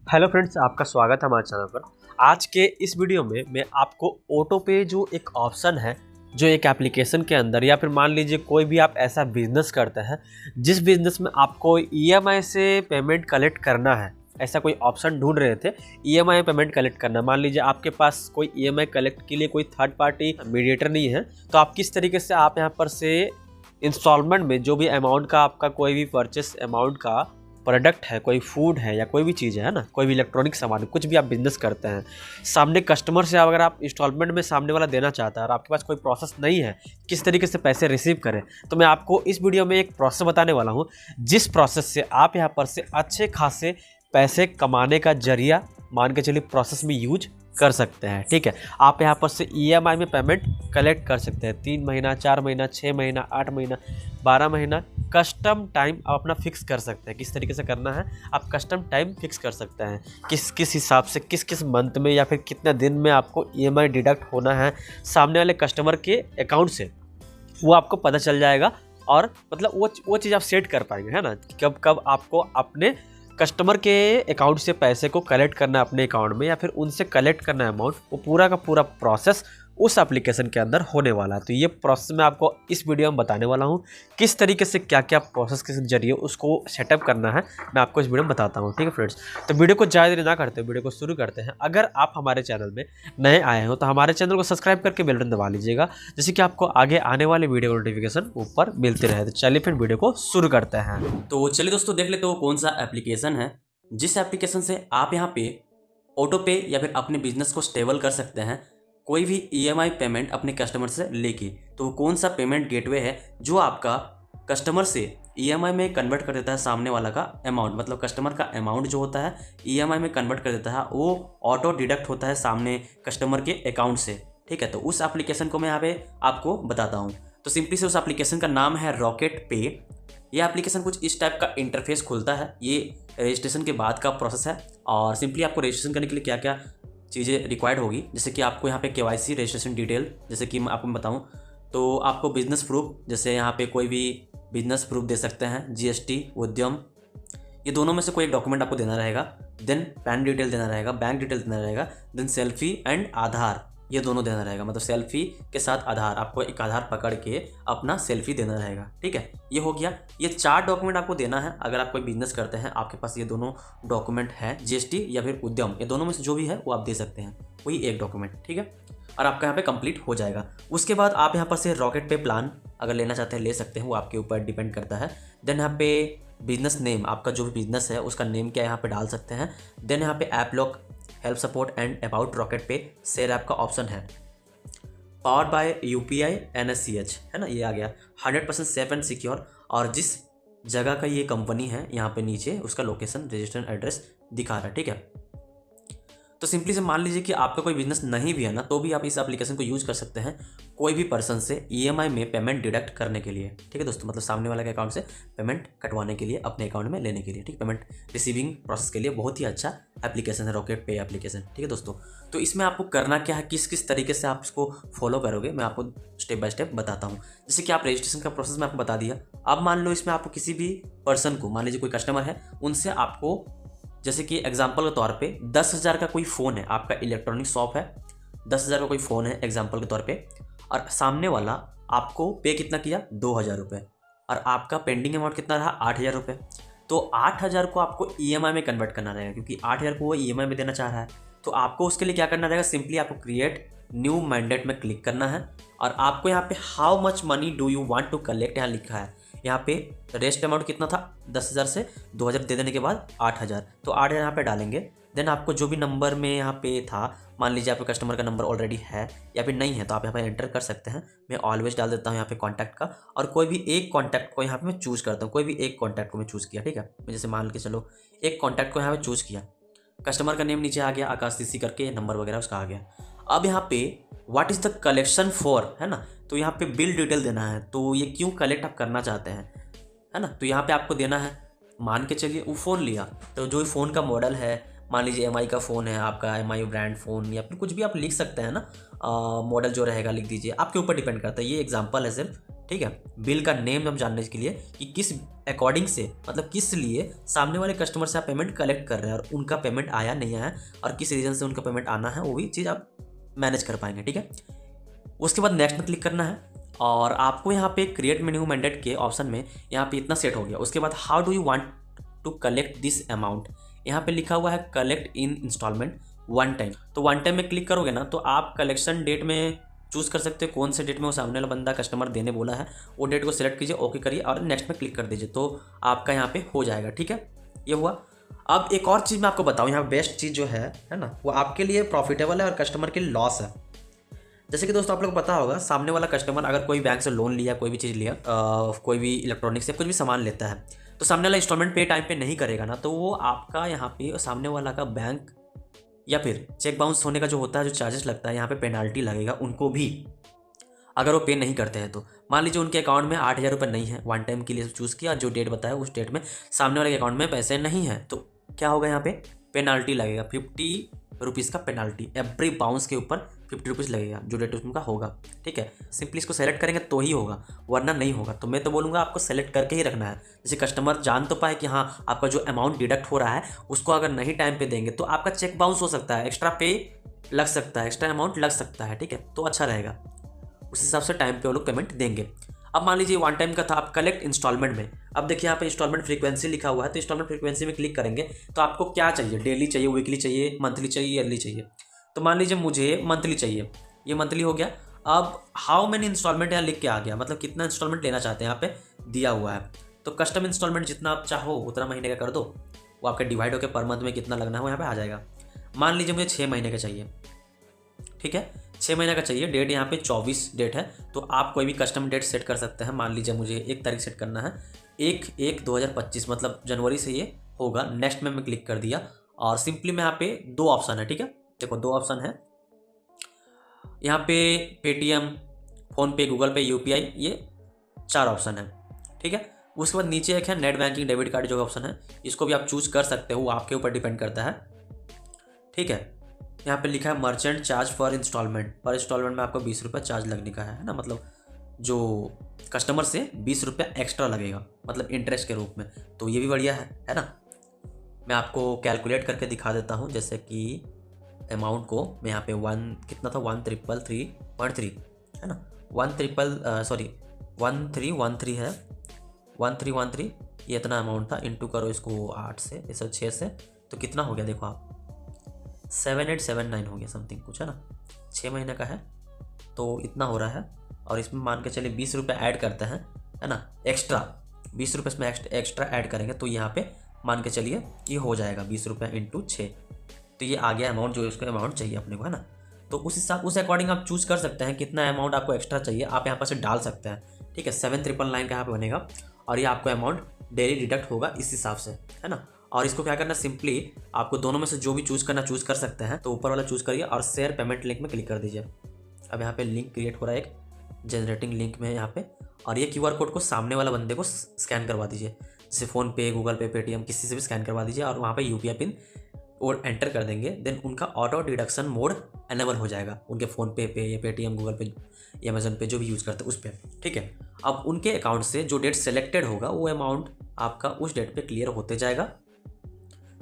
Hello friends, आपका स्वागत है हमारे चैनल पर। आज के इस वीडियो में मैं आपको ऑटो पे जो एक ऑप्शन है, जो एक एप्लीकेशन के अंदर, या फिर मान लीजिए कोई भी आप ऐसा बिजनेस करते हैं जिस बिजनेस में आपको ईएमआई से पेमेंट कलेक्ट करना है, ऐसा कोई ऑप्शन ढूंढ रहे थे। ईएमआई पेमेंट कलेक्ट करना, मान लीजिए आपके पास कोई ईएमआई कलेक्ट के लिए कोई थर्ड पार्टी मीडिएटर नहीं है, तो आप किस तरीके से आप यहाँ पर से इंस्टॉलमेंट में जो भी अमाउंट का आपका कोई भी परचेस अमाउंट का प्रोडक्ट है, कोई फूड है या कोई भी चीज़ है ना, कोई भी इलेक्ट्रॉनिक सामान, कुछ भी आप बिजनेस करते हैं, सामने कस्टमर से अगर आप इंस्टॉलमेंट में सामने वाला देना चाहता है और आपके पास कोई प्रोसेस नहीं है किस तरीके से पैसे रिसीव करें, तो मैं आपको इस वीडियो में एक प्रोसेस बताने वाला हूँ जिस प्रोसेस से आप यहाँ पर से अच्छे खासे पैसे कमाने का जरिया मान के चलिए प्रोसेस में यूज कर सकते हैं। ठीक है, आप यहाँ पर से ईएमआई में पेमेंट कलेक्ट कर सकते हैं। 3 महीना, 4 महीना, 6 महीना, 8 महीना, 12 महीना, कस्टम टाइम आप अपना फिक्स कर सकते हैं। किस तरीके से करना है, आप कस्टम टाइम फिक्स कर सकते हैं, किस हिसाब से किस मंथ में या फिर कितने दिन में आपको ईएमआई डिडक्ट होना है सामने वाले कस्टमर के अकाउंट से, वो आपको पता चल जाएगा। और मतलब वो चीज़ आप सेट कर पाएंगे, है ना, कब कब आपको अपने कस्टमर के अकाउंट से पैसे को कलेक्ट करना है अपने अकाउंट में, या फिर उनसे कलेक्ट करना है अमाउंट, वो पूरा का पूरा प्रोसेस उस एप्लीकेशन के अंदर होने वाला है। तो ये प्रोसेस मैं आपको इस वीडियो में बताने वाला हूँ, किस तरीके से क्या क्या प्रोसेस के जरिए उसको सेटअप करना है, मैं आपको इस वीडियो में बताता हूँ। ठीक है फ्रेंड्स, तो वीडियो को ज़्यादा देर ना करते, वीडियो को शुरू करते हैं। अगर आप हमारे चैनल में नए आए हो तो हमारे चैनल को सब्सक्राइब करके बेल बटन दबा लीजिएगा, जैसे कि आपको आगे आने वाले वीडियो नोटिफिकेशन ऊपर मिलते रहे। तो चलिए फिर वीडियो को शुरू करते हैं। तो चलिए दोस्तों, देख लेते हो कौन सा एप्लीकेशन है जिस एप्लीकेशन से आप यहाँ पे ऑटो पे या फिर अपने बिजनेस को स्टेबल कर सकते हैं, कोई भी ईएमआई पेमेंट अपने कस्टमर से लेके। तो वो कौन सा पेमेंट गेटवे है जो आपका कस्टमर से ईएमआई में कन्वर्ट कर देता है सामने वाला का अमाउंट, मतलब कस्टमर का अमाउंट जो होता है ईएमआई में कन्वर्ट कर देता है, वो ऑटो डिडक्ट होता है सामने कस्टमर के अकाउंट से। ठीक है, तो उस एप्लीकेशन को मैं यहाँ पे आपको बताता हूँ। तो सिंपली से उस एप्लीकेशन का नाम है रॉकेट पे। ये एप्लीकेशन कुछ इस टाइप का इंटरफेस खुलता है। ये रजिस्ट्रेशन के बाद का प्रोसेस है, और सिंपली आपको रजिस्ट्रेशन करने के लिए क्या क्या चीज़ें रिक्वायर्ड होगी, जैसे कि आपको यहाँ पे केवाईसी रजिस्ट्रेशन डिटेल, जैसे कि मैं आपको बताऊँ तो आपको बिजनेस प्रूफ, जैसे यहाँ पे कोई भी बिजनेस प्रूफ दे सकते हैं, जीएसटी, उद्यम, ये दोनों में से कोई एक डॉक्यूमेंट आपको देना रहेगा। देन पैन डिटेल देना रहेगा, बैंक डिटेल देना रहेगा, देन सेल्फी एंड आधार, ये दोनों देना रहेगा। मतलब सेल्फी के साथ आधार, आपको एक आधार पकड़ के अपना सेल्फी देना रहेगा। ठीक है, ये हो गया। ये 4 डॉक्यूमेंट आपको देना है। अगर आप कोई बिजनेस करते हैं, आपके पास ये दोनों डॉक्यूमेंट है, जीएसटी या फिर उद्यम, ये दोनों में से जो भी है वो आप दे सकते हैं, कोई एक डॉक्यूमेंट। ठीक है, और आपका यहाँ पे कंप्लीट हो जाएगा। उसके बाद आप यहाँ पर से रॉकेट पे प्लान अगर लेना चाहते हैं ले सकते हैं, वो आपके ऊपर डिपेंड करता है। देन यहाँ पे बिजनेस नेम, आपका जो भी बिजनेस है उसका नेम क्या यहाँ पे डाल सकते हैं। देन यहाँ पे app lock, help support and about rocket पे शेयर ऐप का ऑप्शन है। पावर्ड बाय यूपीआई NSCH, है ना, ये आ गया। 100% सेफ एंड सिक्योर, और जिस जगह का ये कंपनी है यहाँ पे नीचे उसका लोकेशन, रजिस्टर्ड एड्रेस दिखा रहा है। ठीक है, तो सिंपली से मान लीजिए कि आपका कोई बिजनेस नहीं भी है ना, तो भी आप इस एप्लीकेशन को यूज़ कर सकते हैं कोई भी पर्सन से ईएमआई में पेमेंट डिडक्ट करने के लिए। ठीक है दोस्तों, मतलब सामने वाले के अकाउंट से पेमेंट कटवाने के लिए, अपने अकाउंट में लेने के लिए। ठीक, पेमेंट रिसीविंग प्रोसेस के लिए बहुत ही अच्छा एप्लीकेशन है रॉकेट पे एप्लीकेशन। ठीक है दोस्तों, तो इसमें आपको करना क्या है, किस किस तरीके से आप इसको फॉलो करोगे, मैं आपको स्टेप बाय स्टेप बताता हूँ। जैसे कि आप रजिस्ट्रेशन का प्रोसेस मैं आपको बता दिया। अब मान लो इसमें आपको किसी भी पर्सन को, मान लीजिए कोई कस्टमर है, उनसे आपको, जैसे कि एग्जाम्पल के तौर पे 10,000 का कोई फ़ोन है, आपका इलेक्ट्रॉनिक शॉप है, 10,000 का कोई फ़ोन है एग्जाम्पल के तौर पे, और सामने वाला आपको पे कितना किया, 2,000 रुपये, और आपका पेंडिंग अमाउंट कितना रहा, 8,000 रुपये। तो 8,000 को आपको ईएमआई में कन्वर्ट करना रहेगा, क्योंकि 8,000 को वो ईएमआई में देना चाह रहा है। तो आपको उसके लिए क्या करना रहेगा, सिंपली आपको क्रिएट न्यू मैंडेट में क्लिक करना है, और आपको यहाँ पे how much money do you want to collect यहाँ लिखा है। यहाँ पे रेस्ट अमाउंट कितना था, 10,000 से 2,000 दे देने के बाद 8,000, तो 8,000 यहाँ पे डालेंगे। देन आपको जो भी नंबर में यहाँ पे था, मान लीजिए आपके कस्टमर का नंबर ऑलरेडी है या फिर नहीं है, तो आप यहाँ पे एंटर कर सकते हैं। मैं ऑलवेज डाल देता हूँ यहाँ पे कॉन्टैक्ट का, और कोई भी एक कॉन्टैक्ट को यहाँ पे मैं चूज़ करता हूँ, कोई भी एक कॉन्टैक्ट को मैं चूज़ किया। ठीक है, जैसे मान के चलो एक कॉन्टैक्ट को यहाँ पे चूज़ किया, कस्टमर का नेम नीचे आ गया, आकाश सीसी करके नंबर वगैरह उसका आ गया। अब यहाँ पे what is the collection for, है ना, तो यहाँ पे बिल डिटेल देना है, तो ये क्यों कलेक्ट आप करना चाहते हैं, है ना, तो यहाँ पे आपको देना है। मान के चलिए वो फ़ोन लिया, तो जो फ़ोन का मॉडल है, मान लीजिए एमआई का फ़ोन है आपका, एमआई ब्रांड फ़ोन, या फिर कुछ भी आप लिख सकते हैं ना, मॉडल जो रहेगा लिख दीजिए, आपके ऊपर डिपेंड करता है। ये एग्जांपल है सिर्फ, ठीक है। बिल का नेम हम जानने के लिए कि किस अकॉर्डिंग से, मतलब किस लिए सामने वाले कस्टमर से आप पेमेंट कलेक्ट कर रहे हैं और उनका पेमेंट आया नहीं आया और किस रीज़न से उनका पेमेंट आना है, वो भी चीज़ आप मैनेज कर पाएंगे। ठीक है। उसके बाद नेक्स्ट में क्लिक करना है और आपको यहाँ पे क्रिएट मिनिमम मैंडेट के ऑप्शन में यहाँ पे इतना सेट हो गया। उसके बाद how do you want to collect this amount, यहाँ पे लिखा हुआ है collect in installment one time. तो वन टाइम में क्लिक करोगे ना तो आप कलेक्शन डेट में चूज़ कर सकते हो कौन से डेट में वो सामने वाला बंदा कस्टमर देने बोला है, वो डेट को सिलेक्ट कीजिए, ओके करिए और नेक्स्ट में क्लिक कर दीजिए, तो आपका यहाँ पे हो जाएगा। ठीक है, ये हुआ। अब एक और चीज़ मैं आपको बताऊँ, यहाँ बेस्ट चीज़ जो है ना, वो आपके लिए प्रॉफिटेबल है और कस्टमर के लिए लॉस है। जैसे कि दोस्तों आप लोग को पता होगा, सामने वाला कस्टमर अगर कोई बैंक से लोन लिया, कोई भी चीज़ लिया, कोई भी इलेक्ट्रॉनिक्स या कुछ भी सामान लेता है, तो सामने वाला इंस्टॉलमेंट पे टाइम पे नहीं करेगा ना, तो वो आपका यहाँ पे सामने वाला का बैंक या फिर चेक बाउंस होने का जो होता है, जो चार्जेस लगता है, यहाँ पे पेनाल्टी लगेगा उनको भी, अगर वो पे नहीं करते हैं तो। मान लीजिए उनके अकाउंट में 8,000 रुपये नहीं है, वन टाइम के लिए चूज़ किया, जो डेट बताया उस डेट में सामने वाले के अकाउंट में पैसे नहीं है, तो क्या होगा, यहाँ पे पेनाल्टी लगेगा, 50 रुपीज़ का पेनाल्टी एवरी बाउंस के ऊपर 50 रुपीज़ लगेगा, जो डेट उनका होगा। ठीक है, सिंपली इसको सेलेक्ट करेंगे तो ही होगा, वरना नहीं होगा। तो मैं तो बोलूँगा आपको सेलेक्ट करके ही रखना है, जैसे कस्टमर जान तो पाए कि हाँ आपका जो अमाउंट डिडक्ट हो रहा है उसको अगर नहीं टाइम पे देंगे तो आपका चेक बाउंस हो सकता है, एक्स्ट्रा पे लग सकता है, एक्स्ट्रा अमाउंट लग सकता है। ठीक है, तो अच्छा रहेगा, उस हिसाब से टाइम पे वो लोग पेमेंट देंगे। अब मान लीजिए वन टाइम का था, आप कलेक्ट इंस्टॉलमेंट में, अब देखिए यहाँ पे इंस्टॉलमेंट फ्रीक्वेंसी लिखा हुआ है, तो इंस्टॉलमेंट फ्रीक्वेंसी में क्लिक करेंगे तो आपको क्या चाहिए, डेली चाहिए, वीकली चाहिए, मंथली चाहिए, ईयरली चाहिए। तो मान लीजिए मुझे मंथली चाहिए, ये मंथली हो गया। अब हाउ मैनी इंस्टॉलमेंट यहाँ लिख के आ गया, मतलब कितना इंस्टॉलमेंट लेना चाहते हैं यहाँ पे दिया हुआ है। तो कस्टम इंस्टॉलमेंट जितना आप चाहो उतना महीने का कर दो, वो आपका डिवाइड होकर पर मंथ में कितना लगना है वो यहाँ पे आ जाएगा। मान लीजिए मुझे 6 महीने का चाहिए, ठीक है, 6 महीने का चाहिए, डेट यहाँ पे 24 डेट है, तो आप कोई भी कस्टम डेट सेट कर सकते हैं। मान लीजिए मुझे 1 तारीख सेट करना है, 1/1/2025, मतलब जनवरी से ये होगा। नेक्स्ट में मैं क्लिक कर दिया और सिंपली में यहाँ पे 2 ऑप्शन है। ठीक है, देखो 2 ऑप्शन है यहाँ पे, पेटीएम, फ़ोनपे, गूगल पे, UPI, ये 4 ऑप्शन है। ठीक है, उसके बाद नीचे एक है नेट बैंकिंग, डेबिट कार्ड जो ऑप्शन है, इसको भी आप चूज़ कर सकते हो, वो आपके ऊपर डिपेंड करता है। ठीक है, यहाँ पे लिखा है मर्चेंट चार्ज पर इंस्टॉलमेंट, पर इंस्टॉलमेंट में आपको 20 रुपये चार्ज लगने का है ना, मतलब जो कस्टमर से 20 रुपये एक्स्ट्रा लगेगा, मतलब इंटरेस्ट के रूप में, तो ये भी बढ़िया है ना। मैं आपको कैलकुलेट करके दिखा देता हूँ, जैसे कि अमाउंट को मैं यहाँ पे कितना था, 1313 है ना, 1313 है, 1313, ये इतना अमाउंट था, इंटू करो इसको 8 से, इस 6 से, तो कितना हो गया देखो आप, 7879 हो गया समथिंग कुछ, है ना। 6 महीने का है तो इतना हो रहा है, और इसमें मान के चलिए 20 रुपये ऐड करते हैं, है ना, एक्स्ट्रा 20 रुपये इसमें एक्स्ट्रा ऐड करेंगे, तो यहाँ पे मान के चलिए ये हो जाएगा 20 रुपये इंटू 6, तो ये आ गया अमाउंट, जो इसको अमाउंट चाहिए अपने को, है ना। तो उस अकॉर्डिंग आप चूज़ कर सकते हैं कितना अमाउंट आपको एक्स्ट्रा चाहिए, आप यहाँ पर से डाल सकते हैं। ठीक है, 7999 का यहाँ पे बनेगा और ये आपको अमाउंट डेली डिडक्ट होगा इस हिसाब से, है ना। और इसको क्या करना, सिंपली आपको दोनों में से जो भी चूज़ करना चूज़ कर सकते हैं, तो ऊपर वाला चूज़ करिए और शेयर पेमेंट लिंक में क्लिक कर दीजिए। अब यहाँ पे लिंक क्रिएट हो रहा है, एक जनरेटिंग लिंक में यहाँ पे, और ये QR कोड को सामने वाला बंदे को स्कैन करवा दीजिए, जैसे फ़ोनपे, गूगल पे, पेटीएम, किसी से भी स्कैन करवा दीजिए, और वहाँ पे UPI पिन और एंटर कर देंगे। देन उनका ऑटो डिडक्शन मोड एनेबल हो जाएगा, उनके फ़ोनपे पे या पेटीएम, गूगल पे या अमेजन पे जो भी यूज़ करते हैं उस पर। ठीक है, अब उनके अकाउंट से जो डेट सेलेक्टेड होगा वो अमाउंट आपका उस डेट पे क्लियर होते जाएगा।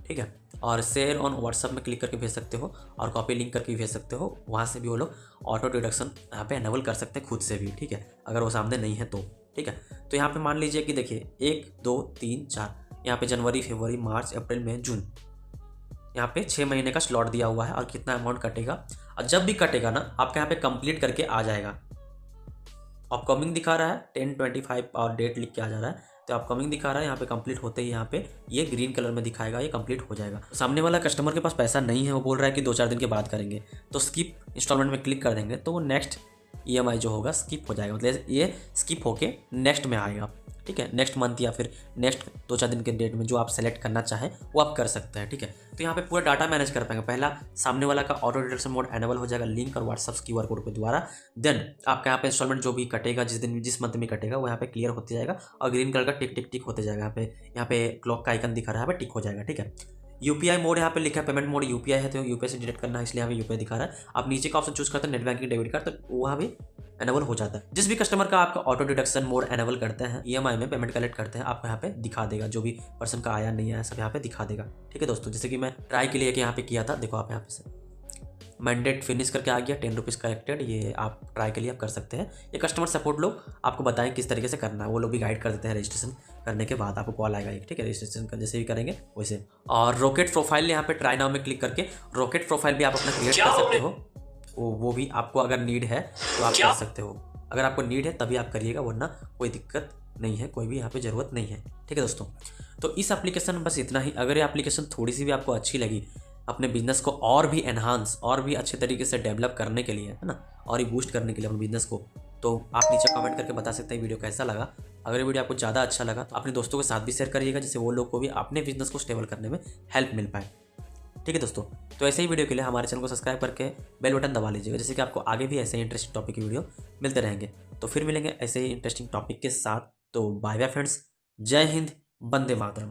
ठीक है, और शेयर ऑन व्हाट्सअप में क्लिक करके भेज सकते हो और कॉपी लिंक करके भेज सकते हो, वहाँ से भी वो लोग ऑटो डिडक्शन यहाँ पे एनेबल कर सकते हैं खुद से भी। ठीक है, अगर वो सामने नहीं है तो। ठीक है, तो यहाँ पे मान लीजिए कि देखिए 1 2 3 4, यहाँ पे जनवरी, फरवरी, मार्च, अप्रैल, मई, जून, यहाँ पे 6 महीने का स्लॉट दिया हुआ है और कितना अमाउंट कटेगा, और जब भी कटेगा ना आपका यहाँ पे कंप्लीट करके आ जाएगा। अपकमिंग दिखा रहा है 10/25 और डेट लिख के आ जा रहा है, तो अपकमिंग दिखा रहा है, यहाँ पे कंप्लीट होते ही यहाँ पे ये ग्रीन कलर में दिखाएगा, ये कंप्लीट हो जाएगा। सामने वाला कस्टमर के पास पैसा नहीं है, वो बोल रहा है कि 2-4 दिन के बाद करेंगे, तो स्किप इंस्टॉलमेंट में क्लिक कर देंगे तो वो नेक्स्ट EMI जो होगा स्किप हो जाएगा, मतलब ये स्किप होके नेक्स्ट में आएगा। ठीक है, नेक्स्ट मंथ या फिर नेक्स्ट 2-4 दिन के डेट में जो आप सेलेक्ट करना चाहें वो आप कर सकते हैं। ठीक है, तो यहाँ पे पूरा डाटा मैनेज कर पाएंगे। पहला, सामने वाला का ऑटो डिडक्शन मोड एनेबल हो जाएगा लिंक और व्हाट्सअप QR कोड के द्वारा। देन आपका यहाँ पे इंस्टॉलमेंट जो भी कटेगा, जिस मंथ में कटेगा, वो यहाँ पे क्लियर होते जाएगा और ग्रीन कलर का टिक टिक टिक होते जाएगा। यहाँ पे क्लॉक का आइकन दिखा रहा है, यहाँ पे टिक हो जाएगा। ठीक है, UPI मोड यहाँ पे लिखा है, पेमेंट मोड UPI है, तो UPI से डिडक्ट करना है, इसलिए यहाँ पे UPI दिखा रहा है। आप नीचे का ऑप्शन चूज करते हैं नेट बैंकिंग, डेबिट कार्ड, तो वहाँ भी एनेबल हो जाता है। जिस भी कस्टमर का आपका ऑटो डिडक्शन मोड एनेबल करते हैं, ईएमआई में पेमेंट कलेक्ट करते हैं, आपको यहाँ पे दिखा देगा, जो भी पर्सन का आया नहीं आया सब यहाँ पे दिखा देगा। ठीक है दोस्तों, जैसे कि मैं ट्राई के लिए यहाँ पे किया था, देखो आप यहाँ पे से मैंडेट फिनिश करके आ गया, 10 रुपीज़ कलेक्टेड। ये आप ट्राई के लिए आप कर सकते हैं। ये कस्टमर सपोर्ट लोग आपको बताएं किस तरीके से करना है, वो लोग भी गाइड कर देते हैं। रजिस्ट्रेशन करने के बाद आपको कॉल आएगा एक, ठीक है, रजिस्ट्रेशन का जैसे भी करेंगे वैसे। और रॉकेट प्रोफाइल यहाँ पे ट्राई नाउ में क्लिक करके रॉकेट प्रोफाइल भी आप अपना क्रिएट कर सकते हो। वो भी आपको अगर नीड है तो आप कर सकते हो। अगर आपको नीड है तभी आप करिएगा, वरना कोई दिक्कत नहीं है, कोई भी यहाँ पे ज़रूरत नहीं है। ठीक है दोस्तों, तो इस एप्लीकेशन में बस इतना ही। अगर ये एप्लीकेशन थोड़ी सी भी आपको अच्छी लगी अपने बिजनेस को और भी एनहांस और भी अच्छे तरीके से डेवलप करने के लिए, है ना, और ही बूस्ट करने के लिए अपने बिजनेस को, तो आप नीचे कमेंट करके बता सकते हैं वीडियो कैसा लगा। अगर ये वीडियो आपको ज़्यादा अच्छा लगा तो अपने दोस्तों के साथ भी शेयर करिएगा, जिससे वो लोग को भी अपने बिजनेस को स्टेबल करने में हेल्प मिल पाए। ठीक है दोस्तों, तो ऐसे ही वीडियो के लिए हमारे चैनल को सब्सक्राइब करके बेल बटन दबा लीजिएगा, जैसे कि आपको आगे भी ऐसे ही इंटरेस्टिंग टॉपिक की वीडियो मिलते रहेंगे। तो फिर मिलेंगे ऐसे ही इंटरेस्टिंग टॉपिक के साथ। तो बाय बाय फ्रेंड्स, जय हिंद, वंदे मातरम।